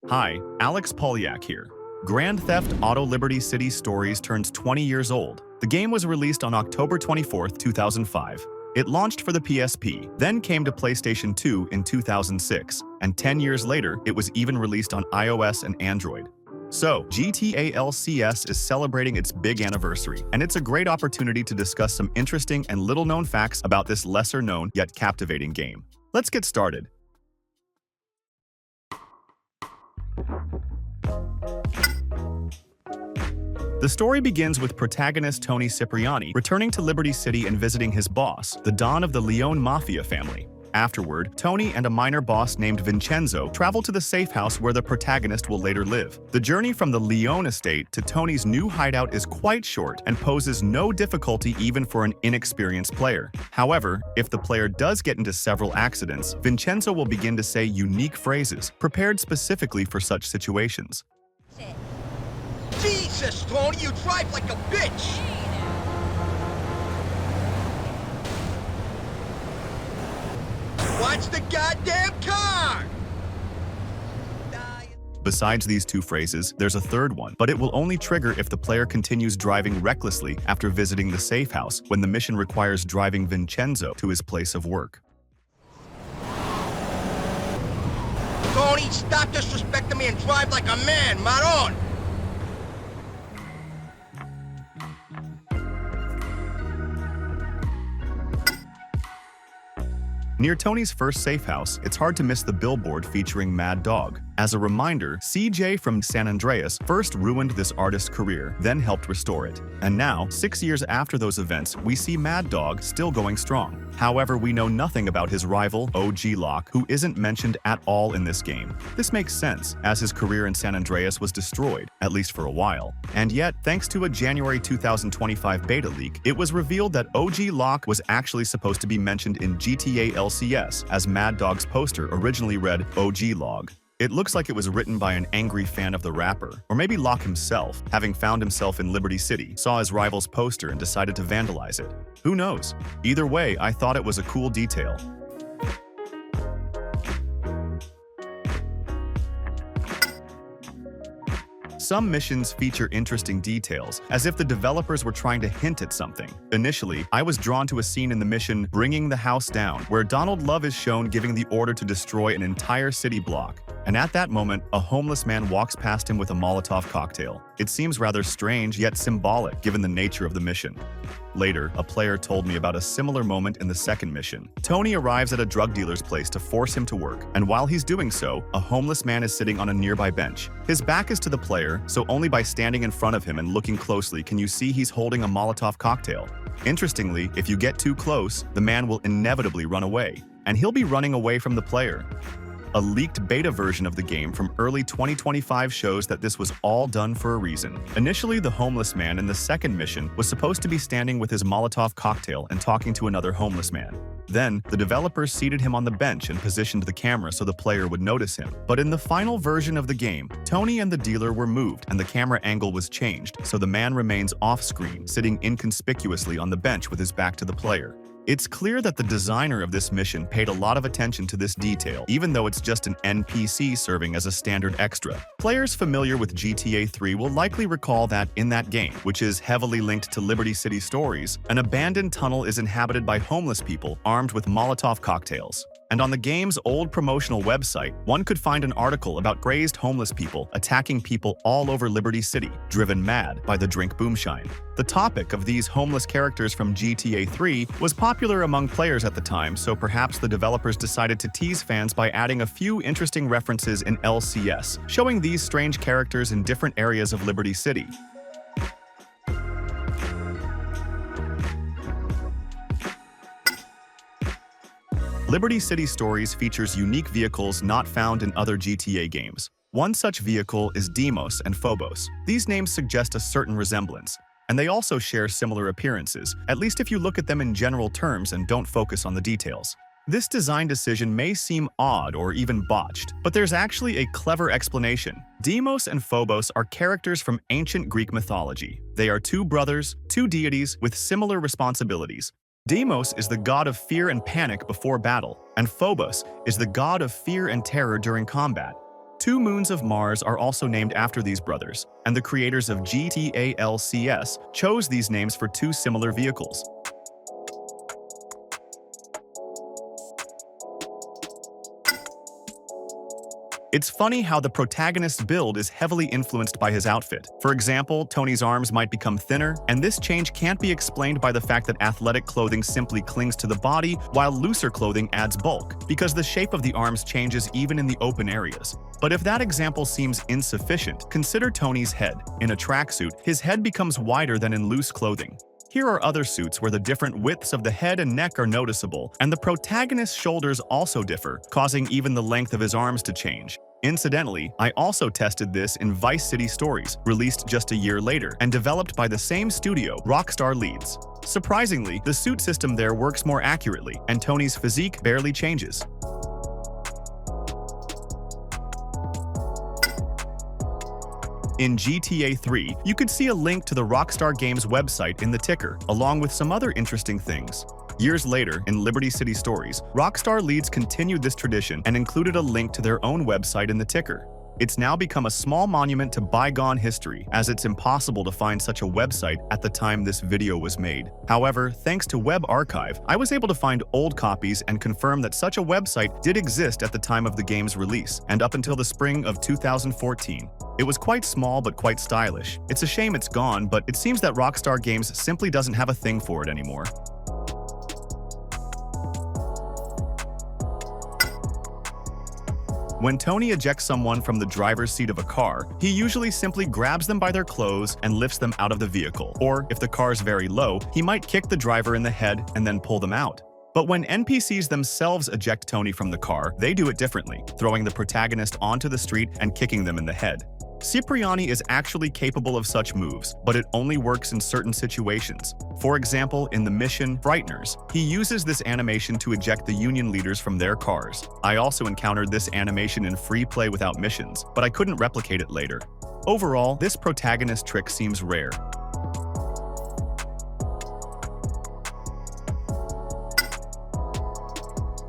Hi, Alex Polyak here. Grand Theft Auto Liberty City Stories turns 20 years old. The game was released on October 24, 2005. It launched for the PSP, then came to PlayStation 2 in 2006, and 10 years later, it was even released on iOS and Android. So, GTA LCS is celebrating its big anniversary, and it's a great opportunity to discuss some interesting and little-known facts about this lesser-known yet captivating game. Let's get started. The story begins with protagonist Tony Cipriani returning to Liberty City and visiting his boss, the Don of the Leone Mafia family. Afterward, Tony and a minor boss named Vincenzo travel to the safe house where the protagonist will later live. The journey from the Leone estate to Tony's new hideout is quite short and poses no difficulty even for an inexperienced player. However, if the player does get into several accidents, Vincenzo will begin to say unique phrases prepared specifically for such situations. Jesus, Tony, you drive like a bitch! Watch the goddamn car! Besides these two phrases, there's a third one, but it will only trigger if the player continues driving recklessly after visiting the safe house when the mission requires driving Vincenzo to his place of work. Tony, stop disrespecting me and drive like a man, Maron! Near Tony's first safe house, it's hard to miss the billboard featuring Mad Dog. As a reminder, CJ from San Andreas first ruined this artist's career, then helped restore it. And now, 6 years after those events, we see Mad Dog still going strong. However, we know nothing about his rival, OG Locke, who isn't mentioned at all in this game. This makes sense, as his career in San Andreas was destroyed, at least for a while. And yet, thanks to a January 2025 beta leak, it was revealed that OG Locke was actually supposed to be mentioned in GTA LCS, as Mad Dog's poster originally read OG Log. It looks like it was written by an angry fan of the rapper, or maybe Locke himself, having found himself in Liberty City, saw his rival's poster and decided to vandalize it. Who knows? Either way, I thought it was a cool detail. Some missions feature interesting details, as if the developers were trying to hint at something. Initially, I was drawn to a scene in the mission Bringing the House Down, where Donald Love is shown giving the order to destroy an entire city block. And at that moment, a homeless man walks past him with a Molotov cocktail. It seems rather strange yet symbolic given the nature of the mission. Later, a player told me about a similar moment in the second mission. Tony arrives at a drug dealer's place to force him to work, and while he's doing so, a homeless man is sitting on a nearby bench. His back is to the player, so only by standing in front of him and looking closely can you see he's holding a Molotov cocktail. Interestingly, if you get too close, the man will inevitably run away, and he'll be running away from the player. A leaked beta version of the game from early 2025 shows that this was all done for a reason. Initially, the homeless man in the second mission was supposed to be standing with his Molotov cocktail and talking to another homeless man. Then, the developers seated him on the bench and positioned the camera so the player would notice him. But in the final version of the game, Tony and the dealer were moved and the camera angle was changed, so the man remains off-screen, sitting inconspicuously on the bench with his back to the player. It's clear that the designer of this mission paid a lot of attention to this detail, even though it's just an NPC serving as a standard extra. Players familiar with GTA 3 will likely recall that in that game, which is heavily linked to Liberty City Stories, an abandoned tunnel is inhabited by homeless people armed with Molotov cocktails. And on the game's old promotional website, one could find an article about crazed homeless people attacking people all over Liberty City, driven mad by the drink boomshine. The topic of these homeless characters from GTA 3 was popular among players at the time, so perhaps the developers decided to tease fans by adding a few interesting references in LCS, showing these strange characters in different areas of Liberty City. Liberty City Stories features unique vehicles not found in other GTA games. One such vehicle is Deimos and Phobos. These names suggest a certain resemblance, and they also share similar appearances, at least if you look at them in general terms and don't focus on the details. This design decision may seem odd or even botched, but there's actually a clever explanation. Deimos and Phobos are characters from ancient Greek mythology. They are two brothers, two deities with similar responsibilities. Deimos is the god of fear and panic before battle, and Phobos is the god of fear and terror during combat. 2 moons of Mars are also named after these brothers, and the creators of GTALCS chose these names for 2 similar vehicles. It's funny how the protagonist's build is heavily influenced by his outfit. For example, Tony's arms might become thinner, and this change can't be explained by the fact that athletic clothing simply clings to the body, while looser clothing adds bulk, because the shape of the arms changes even in the open areas. But if that example seems insufficient, consider Tony's head. In a tracksuit, his head becomes wider than in loose clothing. Here are other suits where the different widths of the head and neck are noticeable, and the protagonist's shoulders also differ, causing even the length of his arms to change. Incidentally, I also tested this in Vice City Stories, released just a year later, and developed by the same studio, Rockstar Leeds. Surprisingly, the suit system there works more accurately, and Tony's physique barely changes. In GTA 3, you could see a link to the Rockstar Games website in the ticker, along with some other interesting things. Years later, in Liberty City Stories, Rockstar Leeds continued this tradition and included a link to their own website in the ticker. It's now become a small monument to bygone history, as it's impossible to find such a website at the time this video was made. However, thanks to Web Archive, I was able to find old copies and confirm that such a website did exist at the time of the game's release, and up until the spring of 2014. It was quite small but quite stylish. It's a shame it's gone, but it seems that Rockstar Games simply doesn't have a thing for it anymore. When Tony ejects someone from the driver's seat of a car, he usually simply grabs them by their clothes and lifts them out of the vehicle. Or, if the car's very low, he might kick the driver in the head and then pull them out. But when NPCs themselves eject Tony from the car, they do it differently, throwing the protagonist onto the street and kicking them in the head. Cipriani is actually capable of such moves, but it only works in certain situations. For example, in the mission Frighteners, he uses this animation to eject the Union leaders from their cars. I also encountered this animation in free play without missions, but I couldn't replicate it later. Overall, this protagonist trick seems rare.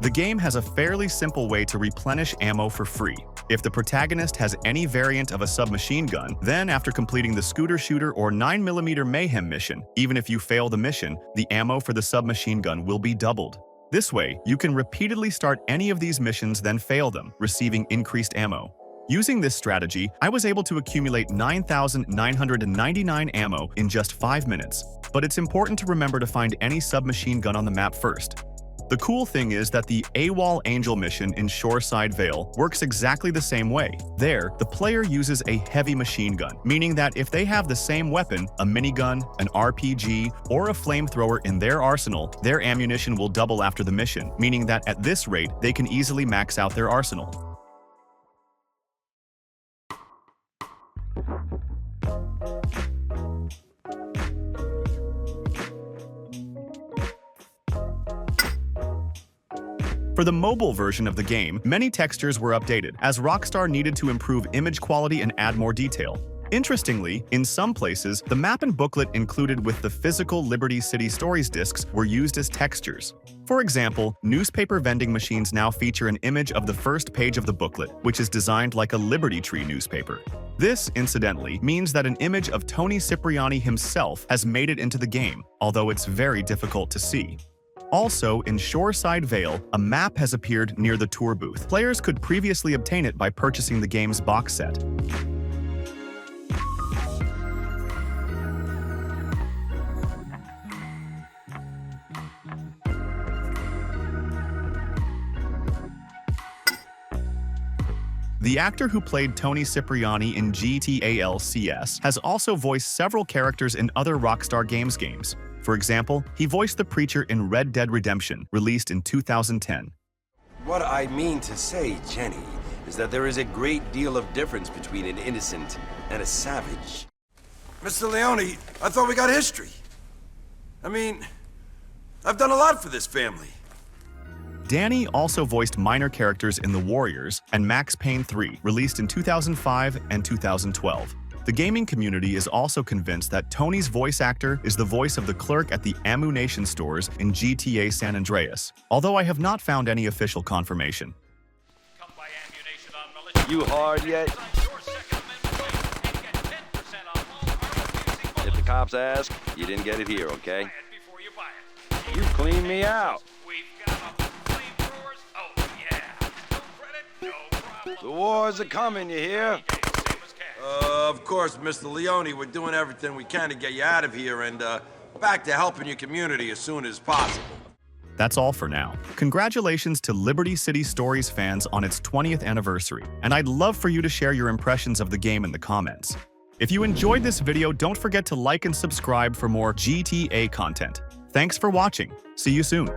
The game has a fairly simple way to replenish ammo for free. If the protagonist has any variant of a submachine gun, then after completing the scooter shooter or 9mm mayhem mission, even if you fail the mission, the ammo for the submachine gun will be doubled. This way, you can repeatedly start any of these missions then fail them, receiving increased ammo. Using this strategy, I was able to accumulate 9,999 ammo in just 5 minutes. But it's important to remember to find any submachine gun on the map first. The cool thing is that the AWOL Angel mission in Shoreside Vale works exactly the same way. There, the player uses a heavy machine gun, meaning that if they have the same weapon, a minigun, an RPG, or a flamethrower in their arsenal, their ammunition will double after the mission, meaning that at this rate, they can easily max out their arsenal. For the mobile version of the game, many textures were updated, as Rockstar needed to improve image quality and add more detail. Interestingly, in some places, the map and booklet included with the physical Liberty City Stories discs were used as textures. For example, newspaper vending machines now feature an image of the first page of the booklet, which is designed like a Liberty Tree newspaper. This, incidentally, means that an image of Tony Cipriani himself has made it into the game, although it's very difficult to see. Also, in Shoreside Vale, a map has appeared near the tour booth. Players could previously obtain it by purchasing the game's box set. The actor who played Tony Cipriani in GTALCS has also voiced several characters in other Rockstar Games games. For example, he voiced the Preacher in Red Dead Redemption, released in 2010. What I mean to say, Jenny, is that there is a great deal of difference between an innocent and a savage. Mr. Leone, I thought we got history. I mean, I've done a lot for this family. Danny also voiced minor characters in The Warriors and Max Payne 3, released in 2005 and 2012. The gaming community is also convinced that Tony's voice actor is the voice of the clerk at the ammunition stores in GTA San Andreas, although I have not found any official confirmation. you hard yet? If the cops ask, you didn't get it here, okay? You cleaned me out. The wars are coming, you hear? Of course, Mr. Leone, we're doing everything we can to get you out of here and, back to helping your community as soon as possible. That's all for now. Congratulations to Liberty City Stories fans on its 20th anniversary, and I'd love for you to share your impressions of the game in the comments. If you enjoyed this video, don't forget to like and subscribe for more GTA content. Thanks for watching. See you soon.